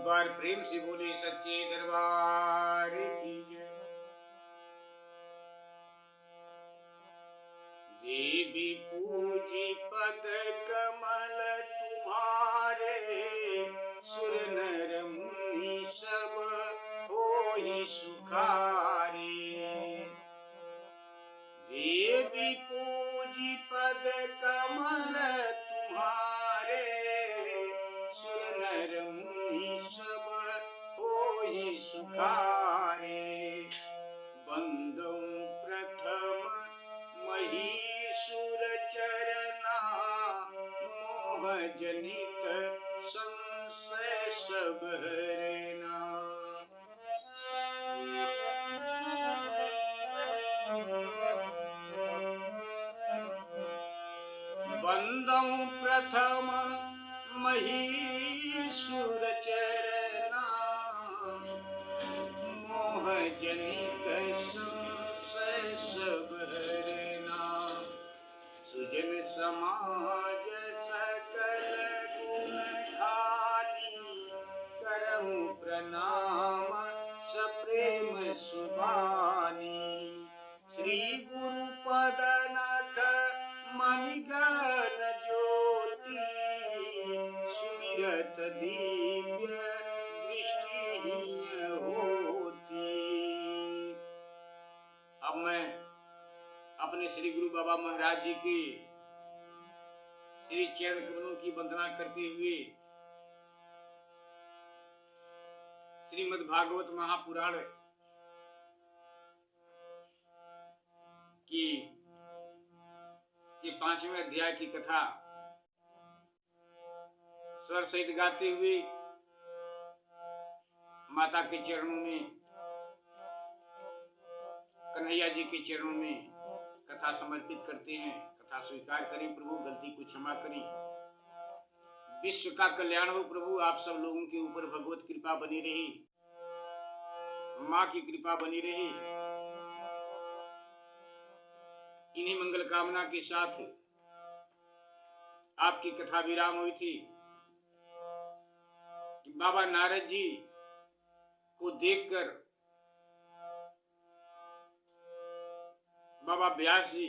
बार प्रेम से बोले सच्चे दरबार की जय। देवी पूजी पद कमल तुम्हारे, सुर नर मुनि सब होई सुखारे। देवी पूजी पद कमल तुम्हारे, सुर नर मुनि सब होई सुखारे। बंदौ प्रथम महीसुर चरना, मोह जनित संशय सब हरना। बंदौ प्रथम महीसुर चरना, मोह जनित संशय सब हरना। सुजन समाज सकल गुण ठानी, करहु प्रणाम सप्रेम सुभानी। श्री गुरु पद नख मणिगण ज्योति, सुमिरत दिव्य दृष्टि होती। अब मैं अपने श्री गुरु बाबा महाराज जी की श्री चरण कमलों की वंदना करते हुए श्रीमद् भागवत महापुराण की 5वें अध्याय की कथा स्वर सहित गाते हुए माता के चरणों में, कन्हैया जी के चरणों में कथा समर्पित करते हैं। कथा स्वीकार करें प्रभु, गलती को क्षमा करें। विश्व का कल्याण हो प्रभु, आप सब लोगों के ऊपर भगवत कृपा बनी रही, माँ की कृपा बनी रही। इन्हीं मंगल कामना के साथ आपकी कथा विराम हुई थी कि बाबा नारद जी को देखकर बाबा व्यास जी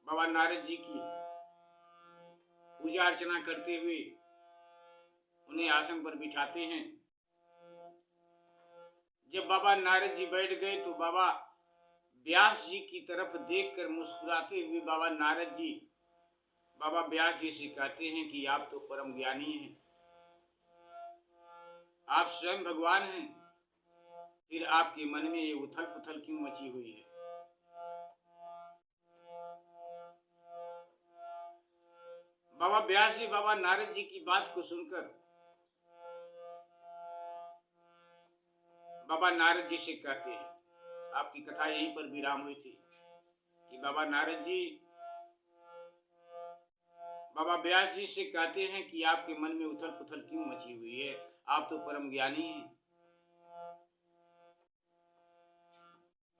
बाबा नारद जी की पूजा अर्चना करते हुए उन्हें आसन पर बिठाते हैं। जब बाबा नारद जी बैठ गए तो बाबा व्यास जी की तरफ देखकर मुस्कुराते हुए बाबा नारद जी बाबा व्यास जी से कहते हैं कि आप तो परम ज्ञानी हैं, आप स्वयं भगवान हैं, फिर आपके मन में ये उथल पुथल क्यों मची हुई है? बाबा व्यास जी बाबा नारद जी की बात को सुनकर बाबा नारद जी से कहते हैं, आपकी कथा यहीं पर विराम हुई थी कि बाबा नारद जी बाबा व्यास जी से कहते हैं कि आपके मन में उथल पुथल क्यों मची हुई है? आप तो परम ज्ञानी हैं,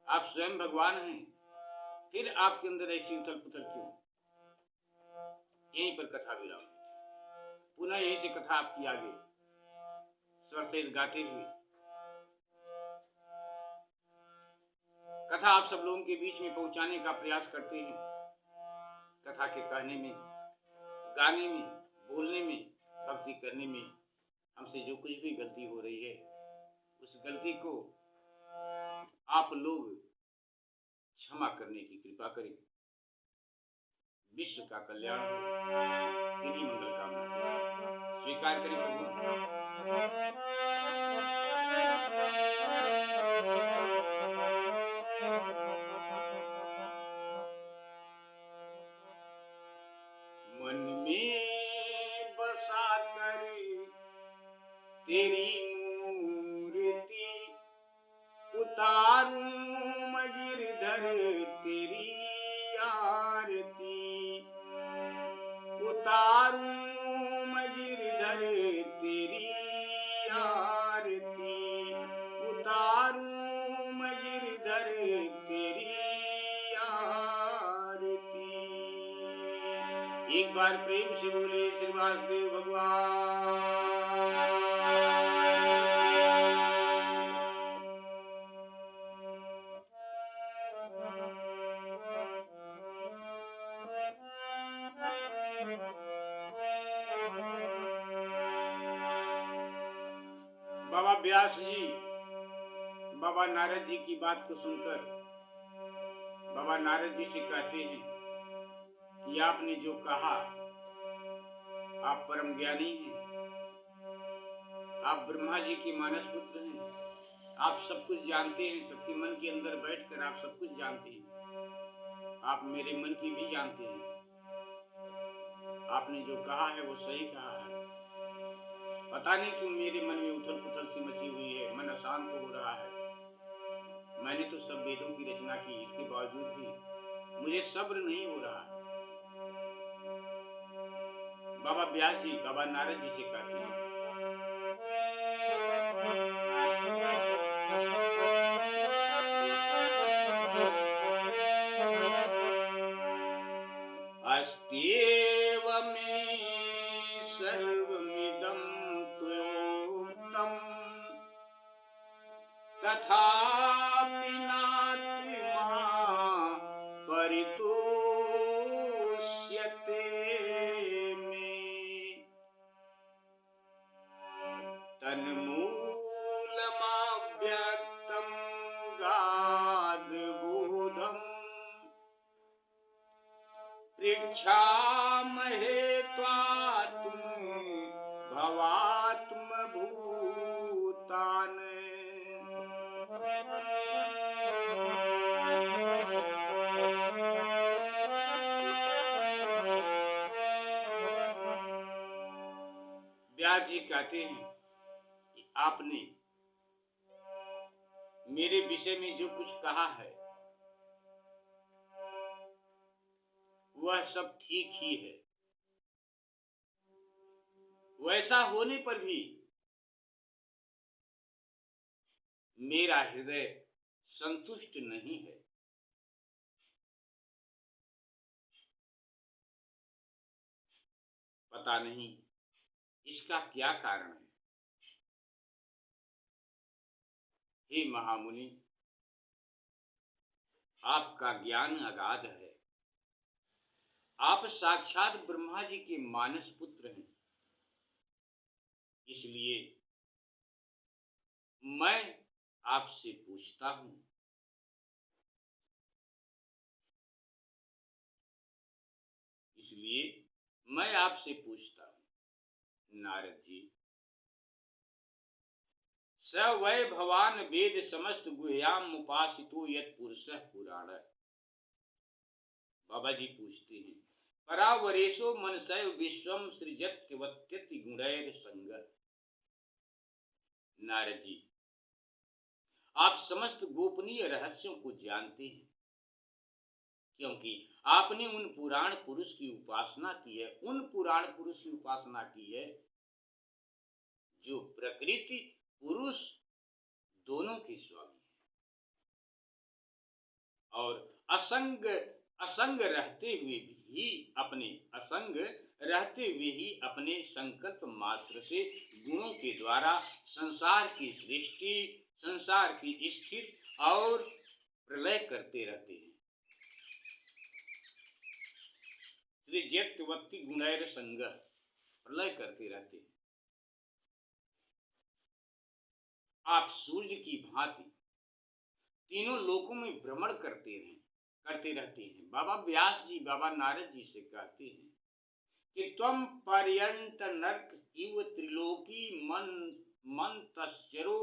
आप स्वयं भगवान हैं, फिर आपके अंदर ऐसी उथल पुथल क्यों? यहीं पर कथा विराम हुई थी। पुनः यहीं से कथा आपकी आगे स्वर से गाते हुए कथा आप सब लोगों के बीच में पहुंचाने का प्रयास करते हैं। कथा के कहने में, गाने में, बोलने में, भक्ति करने में हमसे जो कुछ भी गलती हो रही है, उस गलती को आप लोग क्षमा करने की कृपा करें। विश्व का कल्याण हो, इन्हीं मंगल कामना स्वीकार करें प्रभु। मन में बसा कर तेरी मूर्ति, उतारूं मैं गिरधर तेरी आरती, उतारूं मैं गिरधर तेरी आरती, उतारूं मैं गिरधर तेरी आरती। एक बार प्रेम से बोले श्री वासुदेव भगवान व्यास जी बाबा नारद जी की बात को सुनकर बाबा नारद जी से कहते हैं कि आपने जो कहा, आप परम ज्ञानी हैं, आप ब्रह्मा जी के मानस पुत्र हैं, आप सब कुछ जानते हैं, सबके मन के अंदर बैठकर आप सब कुछ जानते हैं, आप मेरे मन की भी जानते हैं। आपने जो कहा है वो सही कहा है। पता नहीं क्यों मेरे मन में उथल पुथल सी मची हुई है, मन अशांत हो रहा है। मैंने तो सब वेदों की रचना की, इसके बावजूद भी मुझे सब्र नहीं हो रहा। बाबा व्यास जी बाबा नारद जी से कहते हैं, अस्त्येव मे सर्वमिदं त्वयोक्तम् तथापि नाति मां परितोष्यते मे। तन्मूलमाव्यक्तं गाद्बोधम् पृच्छामहे त्वात्म भवात्मभूतान्। व्यास जी कहते हैं कि आपने मेरे विषय में जो कुछ कहा है वह सब ठीक ही है। वैसा होने पर भी मेरा हृदय संतुष्ट नहीं है। पता नहीं इसका क्या कारण है। हे महामुनि, आपका ज्ञान अगाध है। आप साक्षात ब्रह्मा जी के मानस पुत्र हैं। इसलिए मैं आपसे पूछता हूं, नारद जी, स वै भवान वेद समस्त गुह्याम उपासितो यत् पुरुषः पुराण। बाबा जी पूछते हैं, परावरेशो मनसैव विश्वम सृजत्यवत्यति गुणैर संग। नारद जी, आप समस्त गोपनीय रहस्यों को जानते हैं, क्योंकि आपने उन पुराण पुरुष की उपासना की है, उन पुराण पुरुष की उपासना की है जो प्रकृति पुरुष दोनों के स्वामी है और असंग रहते हुए ही अपने संकल्प मात्र से गुणों के द्वारा संसार की सृष्टि, संसार की स्थिति और प्रलय करते रहते हैं। सृजत्यवत्ति गुणैर संग, प्रलय करते रहते हैं। आप सूर्य की भांति तीनों लोकों में भ्रमण करते रहते हैं। बाबा व्यास जी बाबा नारद जी से कहते हैं कि त्वं पर्यंत नर्क इव त्रिलोकी मंतश्चरो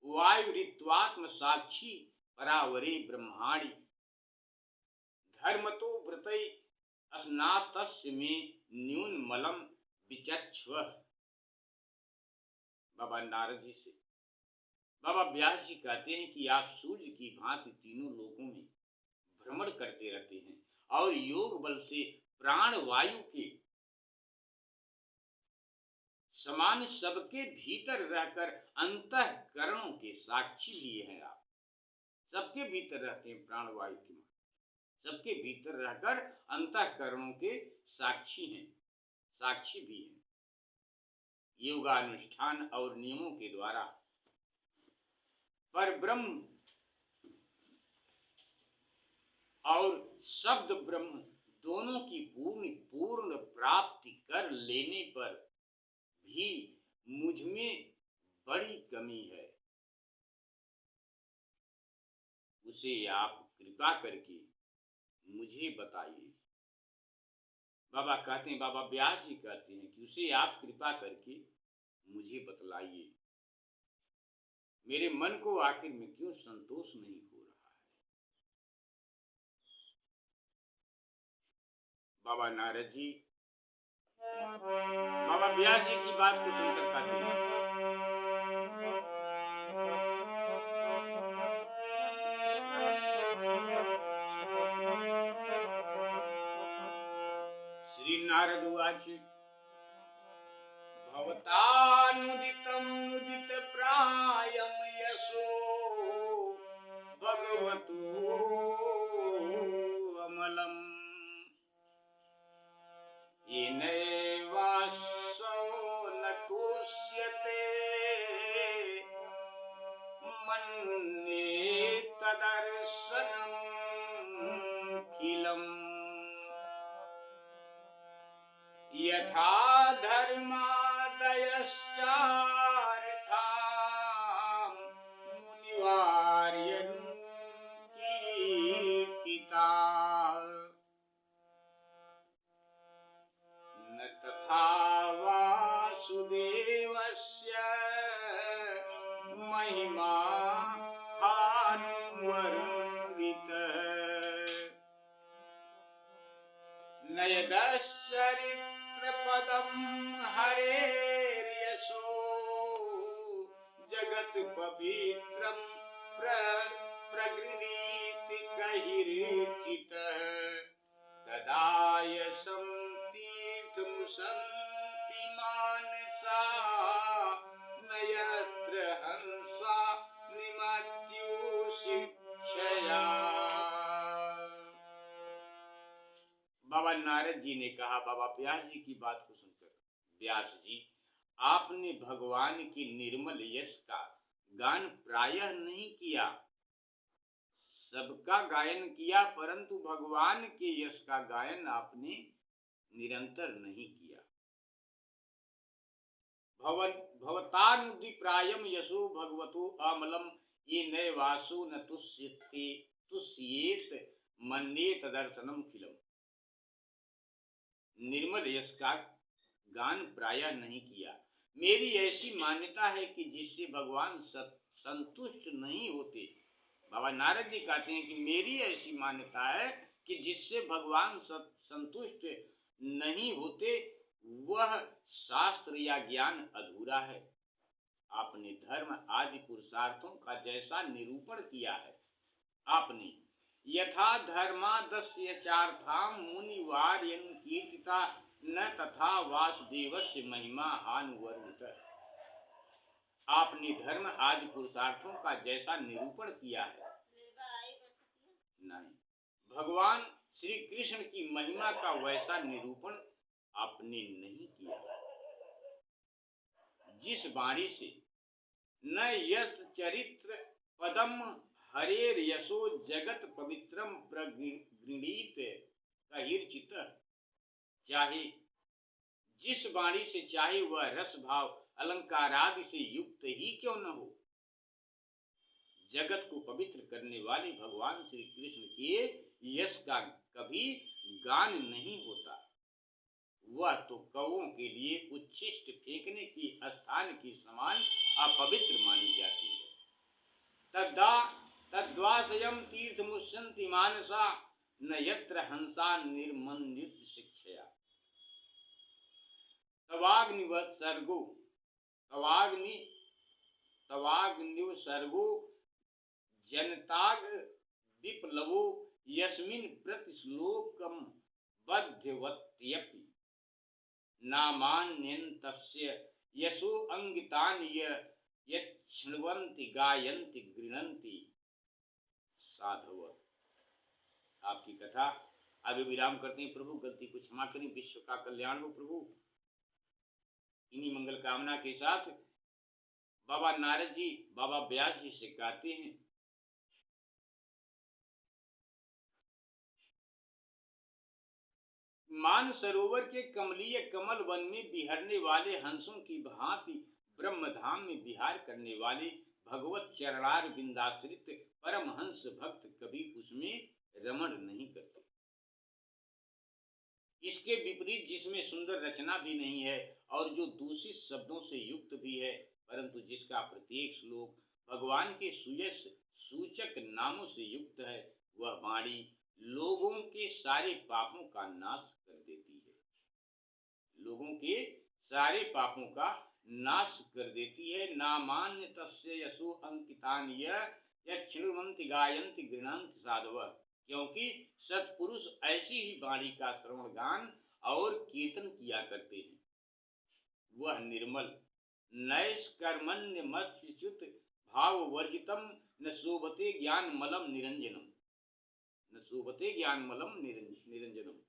वायुरित्वात्म साक्षी परावरे ब्रह्माणि धर्मतो व्रतै अस्नातस्य में न्यूनमलम विचक्ष्व। बाबा नारद जी से बाबा व्यास जी कहते हैं कि आप सूर्य की भांति तीनों लोकों में भ्रमण करते रहते हैं और योग बल से प्राण वायु के समान सबके भीतर रहकर अंतःकरणों के साक्षी भी हैं। आप सबके भीतर रहते हैं, प्राण वायु के सबके भीतर रहकर अंतःकरणों के साक्षी हैं, साक्षी भी हैं। योगानुष्ठान और नियमों के द्वारा पर ब्रह्म और शब्द ब्रह्म दोनों की पूर्ण प्राप्ति कर लेने पर भी मुझ में बड़ी कमी है, उसे आप कृपा करके मुझे बताइए। बाबा कहते हैं, बाबा व्यास जी कहते हैं कि उसे आप कृपा करके मुझे बतलाइए, मेरे मन को आखिर में क्यों संतोष नहीं हो रहा है। बाबा नारद जी बाबा व्यास जी की बात को सुनकर कहते हैं, श्री नारद उवाच भवतानुदितं नुदित प्रायं यशो भगवतो अमलम् येनैवासो न तुष्यते मन्ये तदर्शनमखिलम् यथा धर्मादयश्चार्थाम् मुनिवार्यनुकीर्तिता न तथा वासुदेवस्य महिमा हानुवर्णितः न यदश्चरित्रपदं हरेर्यशो जगत्पवित्रं प्रगृहीत कहिर्चितः तदायसं तीर्थमुसन्ति मानसा न यत्र हंसा निमत्युशिक्षया। बाबा नारद जी ने कहा, बाबा व्यास जी की बात को सुनकर, व्यास जी आपने भगवान के निर्मल यश का गान प्रायः नहीं किया, सबका गायन किया, परंतु भगवान के यश का गायन आपने निरंतर नहीं किया। भवतानुदि प्रायम यशो भगवतो अमलम ये नए वासु न तुष्येत मन्ये तदर्शनम खिलम। निर्मल यश का गान प्रायः नहीं किया। मेरी ऐसी मान्यता है कि जिससे भगवान संतुष्ट नहीं होते। बाबा नारद जी कहते हैं कि मेरी ऐसी मान्यता है कि जिससे भगवान संतुष्ट नहीं होते वह शास्त्र या ज्ञान अधूरा है। आपने धर्म आदि पुरुषार्थों का जैसा निरूपण किया है, आपने यथा धर्मादस्य चार्थाम मुनिवार्यं कीर्तिता न तथा वासुदेवस्य महिमा हानुवर्णित। आपने धर्म आदि पुरुषार्थों का जैसा निरूपण किया है, नहीं, भगवान श्री कृष्ण की महिमा का वैसा निरूपण आपने नहीं किया। जिस वाणी से न यत् चरित्र पदम हरेर यशो जगत पवित्रम प्रगृहीत कहिर्चित, चाहे जिस वाणी से चाहे वह रस भाव अलंकार आदि से युक्त ही क्यों न हो, जगत को पवित्र करने वाले भगवान श्री कृष्ण के यश का कभी गान नहीं होता। वह तो कौओं के लिए उच्छिष्ट फेंकने की स्थान के समान अपवित्र मानी जाती है। तद्वासयम तीर्थमुष्यन्ति मानसा न यत्र हंसा निर्मन्युत शिक्षया। तवाग्निवसर्गो जनताग विप्लवो यस्मिन् प्रतिश्लोकम बध्यवत्यपि नामान्यन्तस्य यशो अंगितानि यच्छृण्वन्ति गायन्ति गृह्णन्ति साधव। आपकी कथा आगे विराम करते हैं। प्रभु गलती को क्षमा करें, विश्व का कल्याण हो प्रभु। इन्हीं मंगल कामना के साथ बाबा नारद जी बाबा व्यास जी से कहते हैं, मान सरोवर के कमलीय कमल वन में बिहरने वाले हंसों की भांति ब्रह्मधाम में विहार करने वाले भगवत चरणार बिंदाश्रित परमहंस भक्त कभी उसमें रमण नहीं करते। इसके विपरीत जिसमें सुंदर रचना भी नहीं है और जो दूषित शब्दों से युक्त भी है, परंतु जिसका प्रत्येक श्लोक भगवान के सुयश सूचक नामों से युक्त है, वह वाणी लोगों के सारे पापों का नाश कर देती है। लोगों के सारे पापों का नाश कर देती है। नामान्य तस्य यशो अंकितानि यक्षिणवन्ति गायन्ति गृह्णन्ति साधवः। क्योंकि सत्पुरुष ऐसी ही वाणी का श्रवण गान और कीर्तन किया करते हैं। वह निर्मल नैष्कर्मण्य मत्च्युत भाव वर्जितम न शोभते ज्ञान मलम निरंजनम। न शोभते ज्ञान मलम निरंजनम।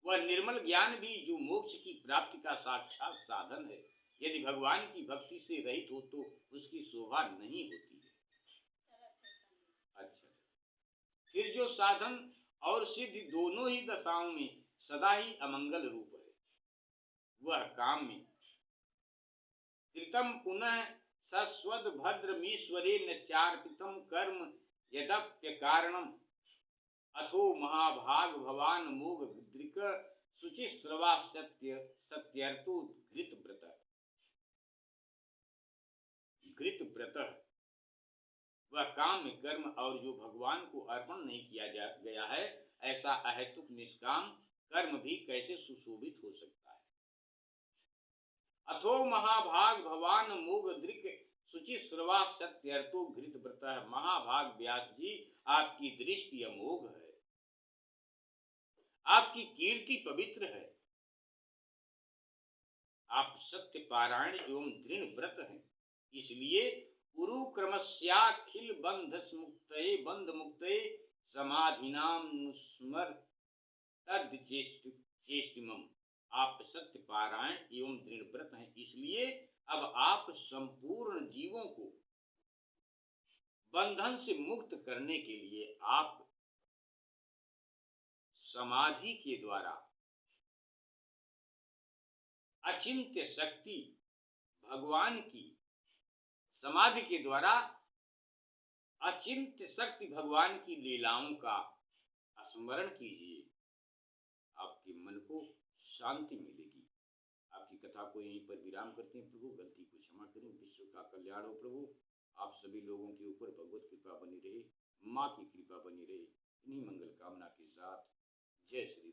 वह निर्मल ज्ञान भी जो मोक्ष की प्राप्ति का साक्षात साधन है, यदि भगवान की भक्ति से रहित हो तो उसकी शोभा नहीं होती है। अच्छा, फिर जो साधन और सिद्धि दोनों ही दशाओं में सदा ही अमंगल रूप है, वह काम में कृतम पुनः सस्वद भद्रमीश्वरे न चार्पितम कर्म यदप्य कारणम अथो महाभाग भवान मोग दृक शुचिश्रवा सत्य सत्यर्थो घृत व्रत। वह काम में कर्म और जो भगवान को अर्पण नहीं किया गया है, ऐसा अहेतुक निष्काम कर्म भी कैसे सुशोभित हो सकता है। अथो महाभाग भवान मोग दृक शुचिश्रवा सत्यर्थो घृत व्रत। महाभाग व्यास जी, आपकी दृष्टि अमोघ है, आपकी कीर्ति पवित्र है, आप सत्य पारायण एवं दृढ़ व्रत हैं। इसलिए उरु क्रमस्याखिल बंधस मुक्तये बंध मुक्तये समाधिनाम नुस्मर तद चेष्टिमम। आप सत्य पारायण एवं दृढ़ व्रत हैं, इसलिए अब आप संपूर्ण जीवों को बंधन से मुक्त करने के लिए आप समाधि के द्वारा अचिंत्य शक्ति भगवान की समाधि के द्वारा अचिंत्य शक्ति भगवान की लीलाओं का स्मरण कीजिए। आपके मन को शांति मिलेगी। आपकी कथा को यहीं पर विराम करते हैं। प्रभु गलती को क्षमा करें। विश्व का कल्याण हो प्रभु। आप सभी लोगों के ऊपर भगवत कृपा बनी रहे, माँ की कृपा बनी रहे। इन्हीं मंगल कामना के साथ जय श्री